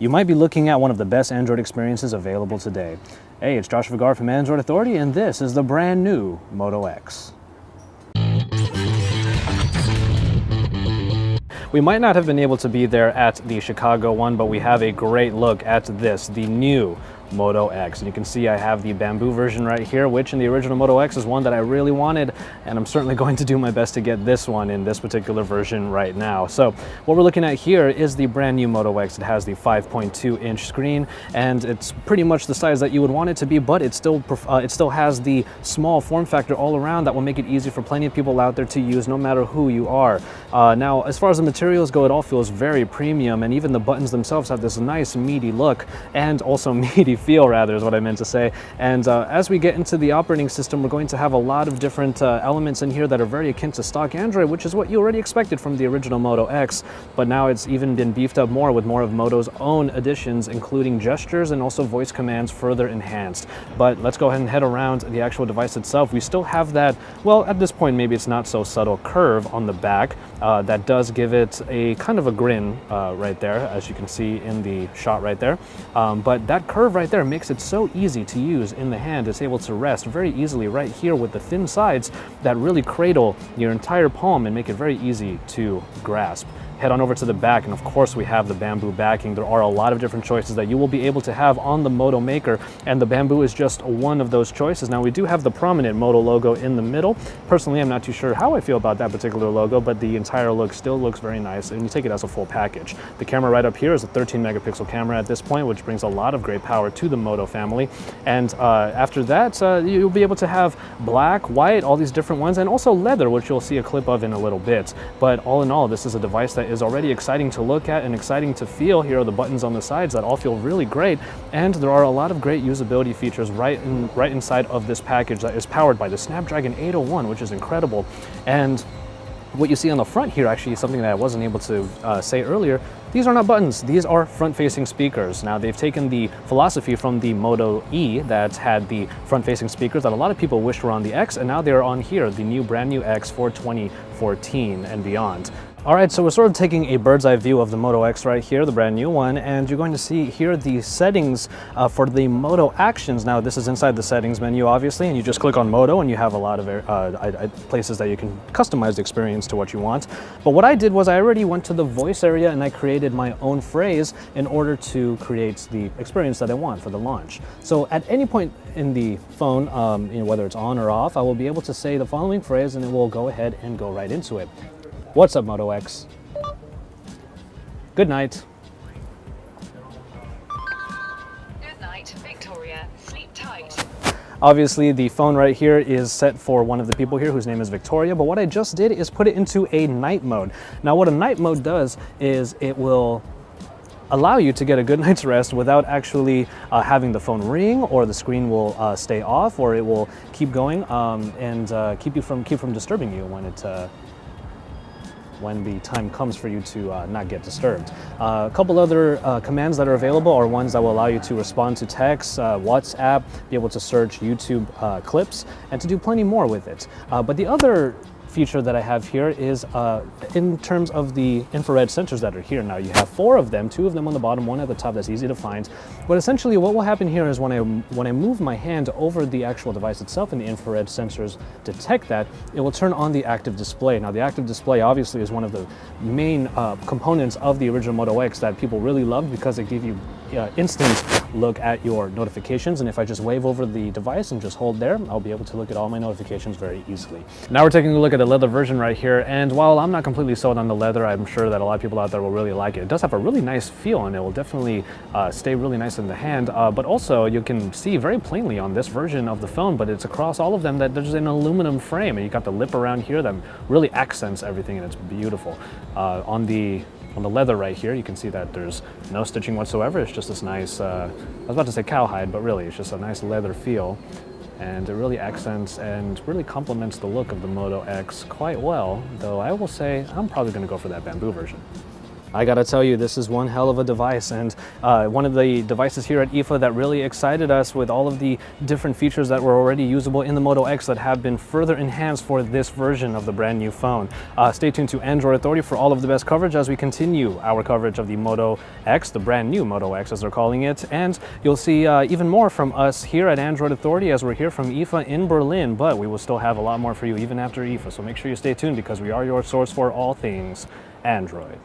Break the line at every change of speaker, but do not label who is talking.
You might be looking at one of the best Android experiences available today. Hey, it's Joshua Vergara from Android Authority, and this is the brand new Moto X. We might not have been able to be there at the Chicago one, but we have a great look at this, the new Moto X. And you can see I have the bamboo version right here, which in the original Moto X is one that I really wanted, and I'm certainly going to do my best to get this one in this particular version right now. So what we're looking at here is the brand new Moto X. It has the 5.2-inch screen, and it's pretty much the size that you would want it to be, but it still has the small form factor all around that will make it easy for plenty of people out there to use, no matter who you are. Now, as far as the materials go, it all feels very premium, and even the buttons themselves have this nice meaty look, and also meaty feel, rather, is what I meant to say. And as we get into the operating system, we're going to have a lot of different elements in here that are very akin to stock Android, which is what you already expected from the original Moto X, but now it's even been beefed up more with more of Moto's own additions, including gestures and also voice commands further enhanced. But let's go ahead and head around the actual device itself. We still have that, well, at this point maybe it's not so subtle, curve on the back that does give it a kind of a grin right there, as you can see in the shot right there. But that curve right there makes it so easy to use in the hand. It's able to rest very easily right here with the thin sides that really cradle your entire palm and make it very easy to grasp. Head on over to the back, and of course we have the bamboo backing. There are a lot of different choices that you will be able to have on the Moto Maker, and the bamboo is just one of those choices. Now, we do have the prominent Moto logo in the middle. Personally, I'm not too sure how I feel about that particular logo, but the entire look still looks very nice, and you take it as a full package. The camera right up here is a 13 megapixel camera at this point, which brings a lot of great power to the Moto family. And after that, you'll be able to have black, white, all these different ones, and also leather, which you'll see a clip of in a little bit. But all in all, this is a device that is already exciting to look at and exciting to feel. Here are the buttons on the sides that all feel really great, and there are a lot of great usability features right inside of this package that is powered by the Snapdragon 801, which is incredible. And what you see on the front here actually is something that I wasn't able to say earlier. These are not buttons, these are front-facing speakers. Now, they've taken the philosophy from the Moto E that had the front-facing speakers that a lot of people wished were on the X, and now they're on here, the new brand new X for 2014 and beyond. All right, so we're sort of taking a bird's eye view of the Moto X right here, the brand new one, and you're going to see here the settings for the Moto Actions. Now, this is inside the settings menu, obviously, and you just click on Moto and you have a lot of places that you can customize the experience to what you want. But what I did was I already went to the voice area and I created my own phrase in order to create the experience that I want for the launch. So at any point in the phone, whether it's on or off, I will be able to say the following phrase and it will go ahead and go right into it. What's up, Moto X? Good night.
Good night, Victoria. Sleep tight.
Obviously, the phone right here is set for one of the people here whose name is Victoria, but what I just did is put it into a night mode. Now, what a night mode does is it will allow you to get a good night's rest without actually having the phone ring, or the screen will stay off, or it will keep going and keep from disturbing you when the time comes for you to not get disturbed. A couple other commands that are available are ones that will allow you to respond to text, WhatsApp, be able to search YouTube clips, and to do plenty more with it. But the other feature that I have here is in terms of the infrared sensors that are here. Now, you have 4 of them, 2 of them on the bottom, 1 at the top. That's easy to find. But essentially what will happen here is when I move my hand over the actual device itself and the infrared sensors detect that, it will turn on the active display. Now, the active display obviously is one of the main components of the original Moto X that people really loved, because it gave you instant look at your notifications, and if I just wave over the device and just hold there, I'll be able to look at all my notifications very easily. Now we're taking a look at the leather version right here, and while I'm not completely sold on the leather, I'm sure that a lot of people out there will really like it. It does have a really nice feel, and it will definitely stay really nice in the hand, but also you can see very plainly on this version of the phone, but it's across all of them, that there's an aluminum frame, and you got the lip around here that really accents everything, and it's beautiful. On the leather right here, you can see that there's no stitching whatsoever. It's just this nice, I was about to say cowhide, but really it's just a nice leather feel. And it really accents and really complements the look of the Moto X quite well, though I will say I'm probably going to go for that bamboo version. I gotta tell you, this is one hell of a device, and one of the devices here at IFA that really excited us with all of the different features that were already usable in the Moto X that have been further enhanced for this version of the brand new phone. Stay tuned to Android Authority for all of the best coverage as we continue our coverage of the Moto X, the brand new Moto X as they're calling it, and you'll see even more from us here at Android Authority as we're here from IFA in Berlin, but we will still have a lot more for you even after IFA, so make sure you stay tuned because we are your source for all things Android.